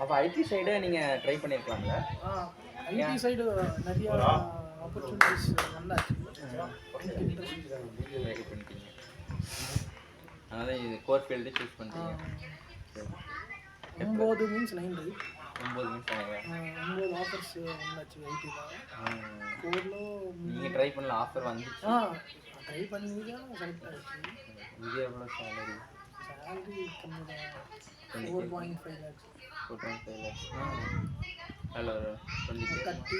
அப்போ ID side நீங்கள் try பண்ணியிருக்கலாம்ல? ID side நிறைய ஆப்பர்ச்சுனிட்டிஸ் வந்தாச்சு. வெரி பண்ணிட்டீங்க. அதனால் இது கோர் ஃபீல்டு சூஸ் பண்ணிட்டீங்க. 9 மீன்ஸ் 9 9 மீன்ஸ் 9 ஆஃபர்ஸ் வந்தாச்சு ஐடியில். கோரில் நீங்கள் ட்ரை பண்ணல, ஆஃபர் வந்துச்சு. ட்ரை பண்ணி தான் செலக்ட் ஆகிடுச்சு. இது எவ்வளோ சேலரி கம்மி தான், 4.5 lakhs. 4.5 lakhs. Hello 30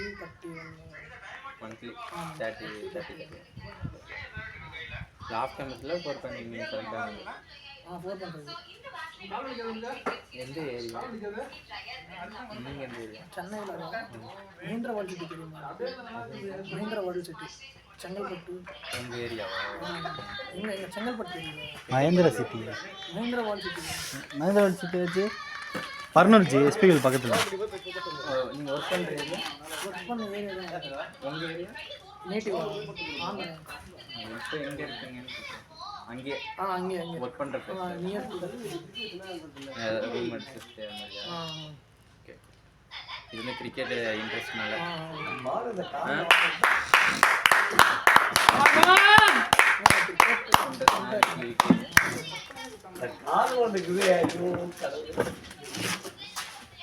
monthly 30. Last டைம்ஸில் 4.5 நீங்கள் செலக்ட் ஆகுது. 4.5. எந்த ஏரியா நீங்கள்? எந்த ஏரியா? சென்னையில் மஹிந்திரா வேர்ல்ட் சிட்டி தெரியுமா? Mahindra world city Chengalpattu. எங்கள் ஏரியாவா? எங்கள் செங்கல்பட்டு தெரியுமா? Mahindra city. Mahindra world city. Mahindra world city வச்சு பர்னூர் எஸ்பிஎல் பக்கத்தில். நீங்கள் ஒர்க் பண்ணுற ஏரியா? ஒர்க் பண்ண ஏரியா தான். உங்கள் ஏரியா? நேட்டிவ் ஆமாம். இப்போ எங்கே இருக்கீங்கன்னு அங்கே அங்கே ஒர்க் பண்ணுறது நியர் டு ரூம் எடுத்து மாதிரியா? ஓகே. இது வந்து கிரிக்கெட் இன்ட்ரெஸ்ட்னால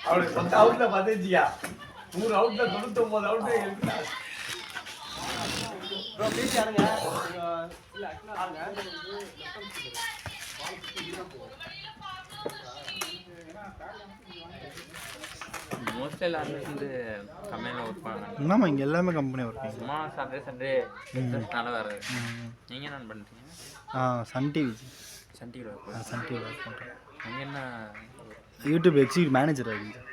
அவனுக்கு 10 அவுட்ல 15யா 100 அவுட்ல 99 அவுட் எடுத்தாரு. ப்ரோ ப்ளீஸ் யாருங்க இல்ல ஆங்க மோஸ்ட்லி எல்லாருமே வந்து கம்பெனியில் ஒர்க் பண்ணாங்க. ஆமாம், இங்கே எல்லாமே கம்பெனி ஒர்க்கிங். சும்மா சண்டே இன்ட்ரெஸ்ட்னால வேறு. நீங்கள் என்ன பண்ணுறீங்க? Sun TV. சன் டிவியில் ஒர்க் பண்ணுறேன். சன் டிவியில் ஒர்க் பண்ணுறேன். நீங்கள் என்ன? யூடியூப் எக்ஸிக்யூட்டிவ் மேனேஜர் ஆகிடுச்சு.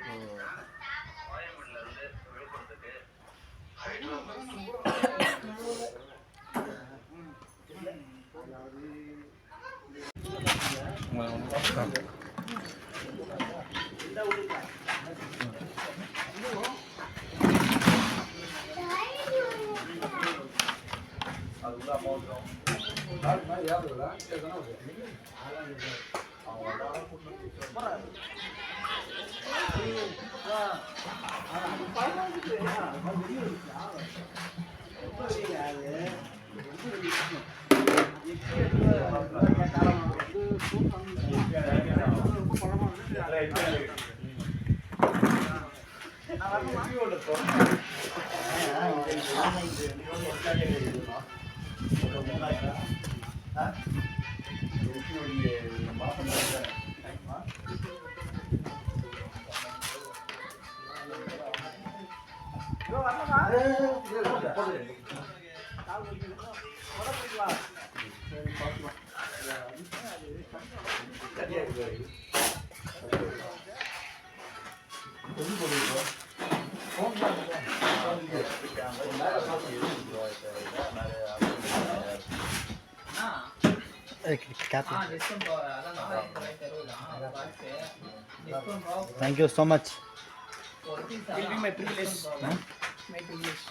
Thank you so much. will be my privilege. My privilege.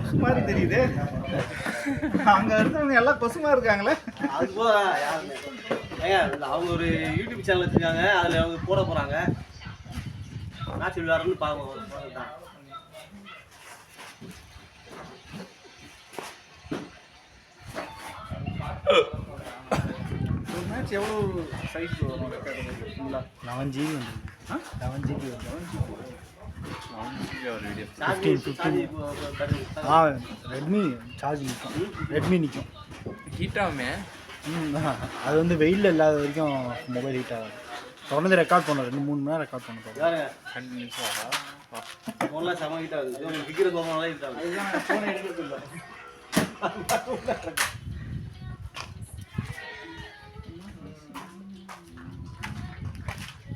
கொசு மாதிரி தெரியுது. அங்க இருந்தவங்க எல்லாம் கொசுமா இருக்காங்களே. அது போல யாருமே அவங்க ஒரு யூடியூப் சேனல் வச்சிருக்காங்க, அதுல அவங்க போட போறாங்க. மேட்ச் விளையாடுறதுன்னு பார்ப்போம். ஒரு மேட்ச் எவ்வளவு சைஸ் வரும்? 11 GB வந்து 11 GB வந்து ஒரு வீடியோ 15 ரெட்மி சார்ஜ் நிற்கும். ரெட்மி நிற்கும். ஹீட் ஆகுமே. அது வந்து வெயிலில் இல்லாத வரைக்கும் மொபைல் ஹீட் ஆகாது. தொடர்ந்து ரெக்கார்ட் பண்ணோம், 2-3 மணி நேரம் ரெக்கார்ட் பண்ண போகிறோம். கண்டினியூஸாக ஃபோன்லாம் செம ஹீட் ஆகுது. உங்களுக்கு விற்கிற ஃபோன்லாம் ஹீட் ஆகுது. அதுதான் ஃபோனை எடுக்கிறது இல்லை.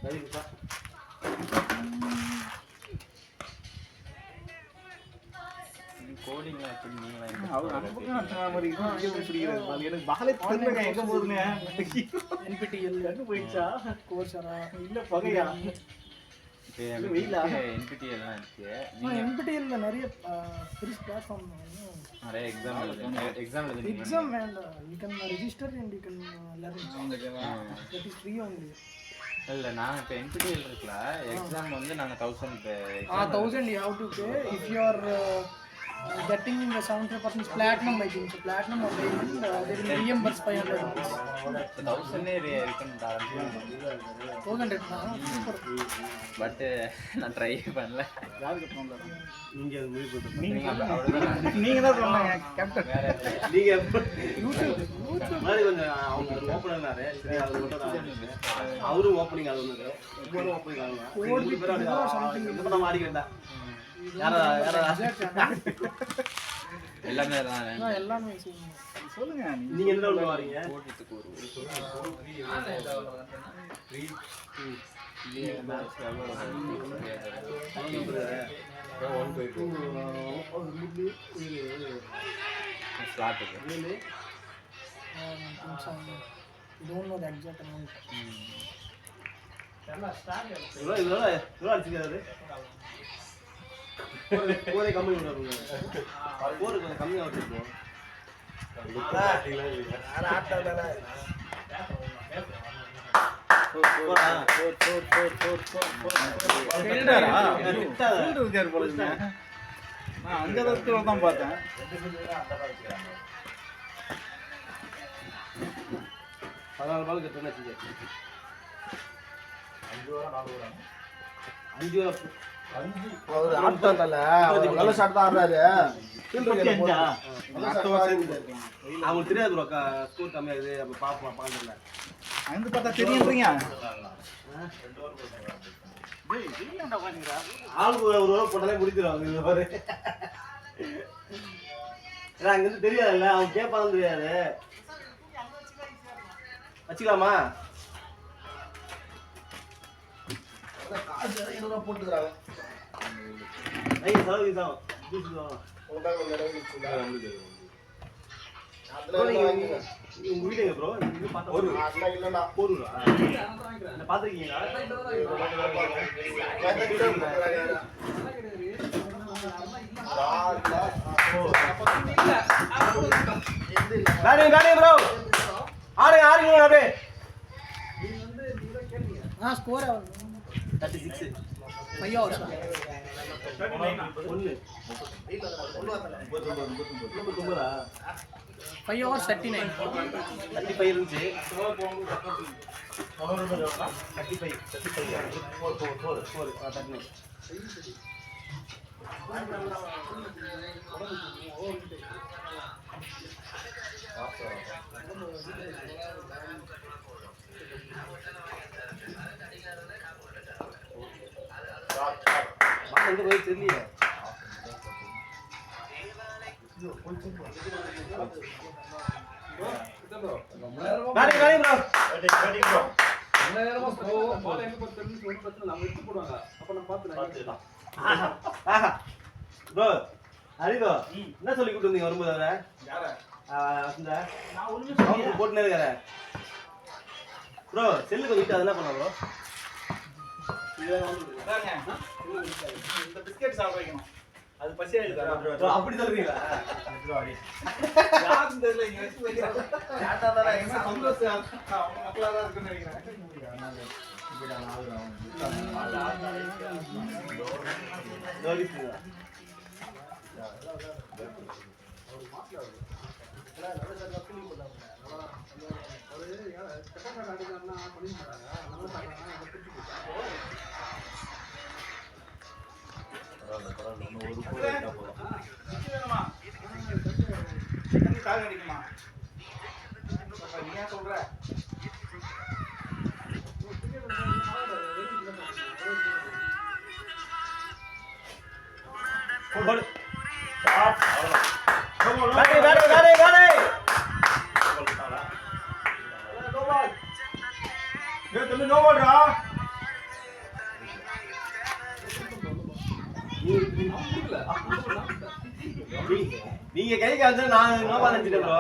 சரிப்பா. பவுலிங்லாம் எப்படி நீங்களா அவர் அந்த பக்கம் அந்த மாதிரி பிடிக்கிறது எனக்கு பாலே தெரியல எங்க போகுதுன்னு NPTEL போயிடுச்சா கோர்ஸரா இல்ல பகையா NPTEL-லாம் இருக்கு. NPTEL-ல நிறைய ஃப்ரீ பிளாட்ஃபார்ம் நிறைய எக்ஸாம் எழுதுனீங்க. எக்ஸாம் வேண்டாம். You can register and you can learn. That is free only. இல்ல நாங்க இப்ப NPTEL இருக்குல எக்ஸாம் வந்து நாங்க 1000 பே 1000 you have to pay if you are getting in the 75% platinum, I think. So platinum or diamond, they will reimburse 500 rupees. 1000 return தரேன். 1000 but நான் try பண்ணல. யாருக்கு பண்ணல நீங்க அது முடிவு போட்டு நீங்க அவ்வளவுதான். நீங்க தான் சொன்னீங்க கேப்டன் வேற நீங்க மாதிரி கொஞ்சம் அவங்க ஓப்பனர்னாரு சரி அது மட்டும் தான் அவரும் ஓப்பனிங் அது ஒன்று ஒவ்வொரு ஓப்பனிங் ஆகுங்க இந்த படம் ஆடிக்கிறேன்டா யாரா எல்லாமே தான். எல்லாமே சொல்லுங்க நீங்க என்ன உள்ள வரீங்க போட்டுக்கு ஒரு match ஸ்லாட்டுக்கு don't know the exact amount. இவ்வளோ அடிச்சுக்காரு போரே கம்மி விடுறாங்க போரு கொஞ்சம் கம்மியாக வச்சுருக்கோம் அங்கதான் தான் பார்த்தேன் 14 பால் கட்டுன்னு வச்சுக்க 5 அவர் ஆட்டம் தல நல்ல ஷாட் தான் ஆடுறாரு. அவங்களுக்கு தெரியாது ப்ரோ ஸ்கோர் கம்மியாகுது அப்போ பார்க்கல அங்க பார்த்தா தெரியுன்றீங்க ஆளுக்கு ஒரு ஓவர் போட்டாலே முடிச்சிடும் இந்த பாரு ஏன்னா அங்கிருந்து தெரியாதுல்ல அவன் கேட்பான்னு தெரியாது வச்சுக்கலாமா போட்டுக்கிறாங்க செலவு உங்க வீடு எங்க ப்ரோ இல்லைண்ணா போரூரா பாத்துருக்கீங்களா ப்ரோ ஆடுங்க அப்படியே ஸ்கோர் 36 5 hours. 5 hours 39. 35 இருந்துச்சு 39 எங்க போய் தெரியல ப்ரோ ஹரிதோ என்ன சொல்லி கூட்டு வந்தீங்க வரும்போது அவரை போட்டுனே இருக்கார ப்ரோ செல்லுக்கு வீட்டு அது என்ன பண்ண ப்ரோ இந்த பிஸ்கெட் சாப்பிட வைக்கணும் அது பசியா இருக்கு அப்படி சொல்றீங்களா யாரும் தெரியல இங்க வச்சு வைக்கிறாங்க சந்தோஷம் அவங்க மக்களா தான் இருக்குன்னு நினைக்கிறேன் நீ சொல்ற நீங்க கை காமிச்சா நான் நோபா நினைச்சிட்டேன் ப்ரோ.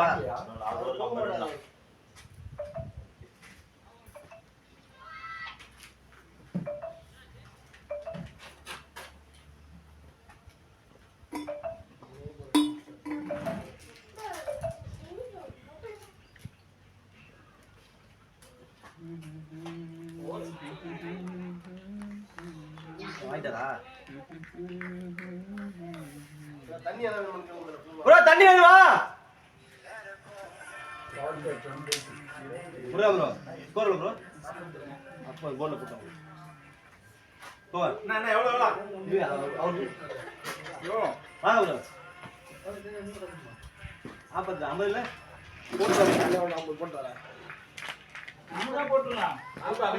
வாங்கிட்டாரா ப்ரோ? தண்ணி வேணுமா ப்ரோ? Bro score bro. அப்போ கோல்ல போட்டோம். போ என்ன எவ்வளவு எவ்வளவு அவரு யோ வாங்க ப்ரோ. 40 50 இல்ல போட்டு வரேன் 50 போட்டு வரேன். நம்ம போட்டுறலாம். அப்ப அது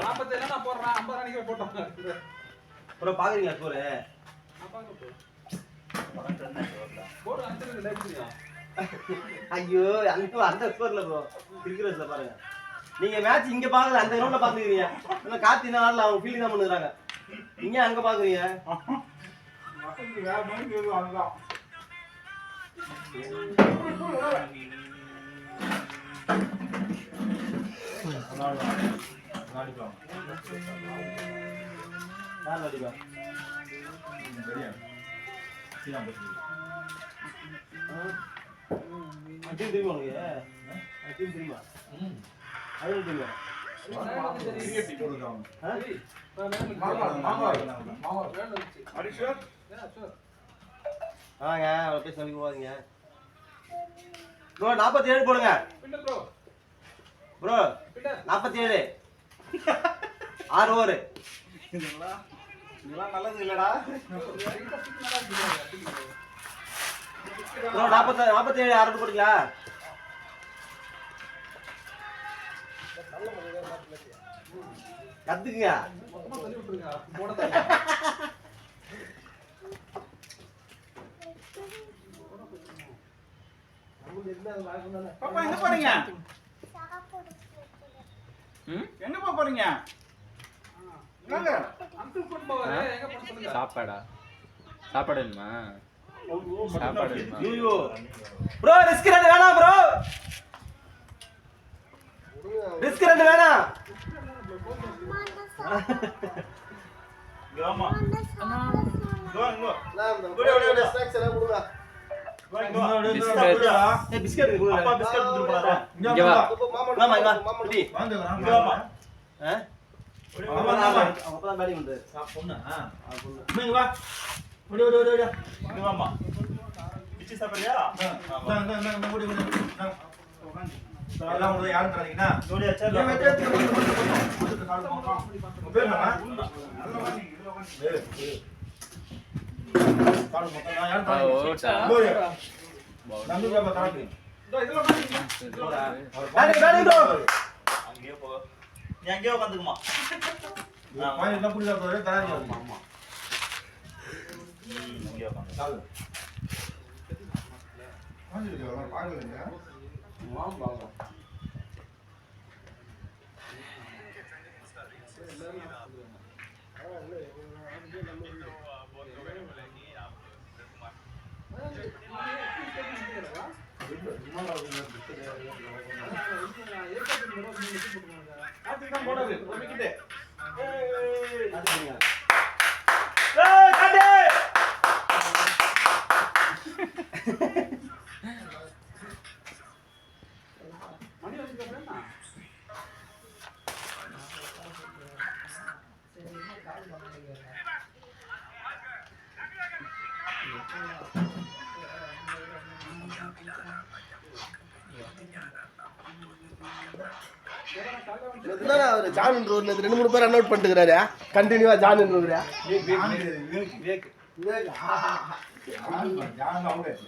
47 நான் போடுறேன். 50 அன்னைக்கு போட்டோம். ப்ரோ பாக்குறீங்களா ஸ்கோர்? நான் பாக்க போ. போடு அந்த லைட்ல. ஐயோ அந்த ஸ்கோர்ல ப்ரோ கிரிக்கெட்ல பாருங்க. நீங்க மேட்ச் இங்க பாக்கல, அந்த கிரவுண்ட்ல பாத்துக்கிறீங்க. இல்ல கார்த்தி நாள்ல அவங்க ஃபீல்டிங் தான் பண்ணுறாங்க. நீங்க அங்க பாக்குறீங்க. மக்களுக்கு வேற மாதிரி கேது அங்கதான். யார் அடிப்பா? அடியும் தெரியுமா உனக்கு? அடியும் தெரியுமா? அடியும் தெரியுமா? வாங்க அவரை பேச நம்பி போவாதீங்க ப்ரோ. 47 போடுங்க ப்ரோ. 47 6 ஓவர். இதெல்லாம் நல்லது இல்லடா. ப்ரோ 47 6 போடுங்களா? கத்துக்குங்க. பாப்பா எங்க போறீங்க? எங்க போறீங்க? எங்க? சாப்பாடா? சாப்பாடு வேணுமா? சாப்பாடு வேணுமா? ஐயோ ப்ரோ ரிஸ்க் ரெண்டு வேணாம் ப்ரோ. ரிஸ்க் ரெண்டு வேணாம். ஆமா பிஸ்கட் அப்பா பிஸ்கட் எடுத்து போறாரா? இங்க வா. மாமா இங்க வா. குட்டி. இங்க வாமா. அப்பதான் பேட்டிங் பண்றாரு. பொண்ணா? இங்க வா. ஓடி ஓடி ஓடி ஓடி. இங்க வாமா. பிச்சி சாப்பிடுறியா? இந்த ஓடி ஓடி. எல்லாம் உங்களுக்கு யாரும் தரீங்கனா? ஓடியாச்சா? பேர் என்ன? கால் மொத்தம் நான் யாரும் தரீங்க? ஓடி. நந்து பாப்பா தரீங்க. இதெல்லாம் பேட்டிங் ப்ரோ. அங்கேயே போ. நீ அங்கேயே உட்காந்துக்குமா? பாய் என்ன புரியல போறே தராங்க. ஆமா. அங்கேயே உட்காந்து. சாவு. ஆஞ்சிருக்கா பாக்கலங்க. ஆமா. கார்த்திக் தான் போடாது. ஒரு விக்கெட். ஏய் காட்டு. மணி வச்சுக்கறேன்னா என்னடா அவரு ஜான் ரோட்ல 2-3 பேர் ரன் அவுட் பண்ணிட்டுறாரு. கண்டினியூவா ஜான் ரோட்ல விவேக் ஜான் அவுட்.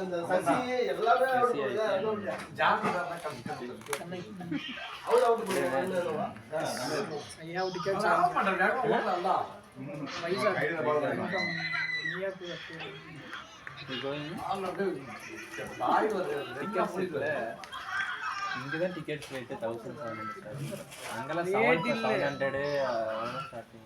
இந்த சசி எல்லாமே அவுட் பண்ணுங்க. ரன் அவுட் ஜான் தான் அவர் அவுட் பண்ணுவாங்க. ஐயா அவுட் கேட்ச் ஆஃப் பண்றாங்க. ஓடலாம்டா. வைசா கையில பால் வேணும். நீயா போய் பாய் வருது. டிக்கெட்ஸ் இருக்குல்ல, இங்கதான் டிக்கெட்ஸ் ரேட்டு 1700. அங்கெல்லாம் 700 ஸ்டார்டிங்.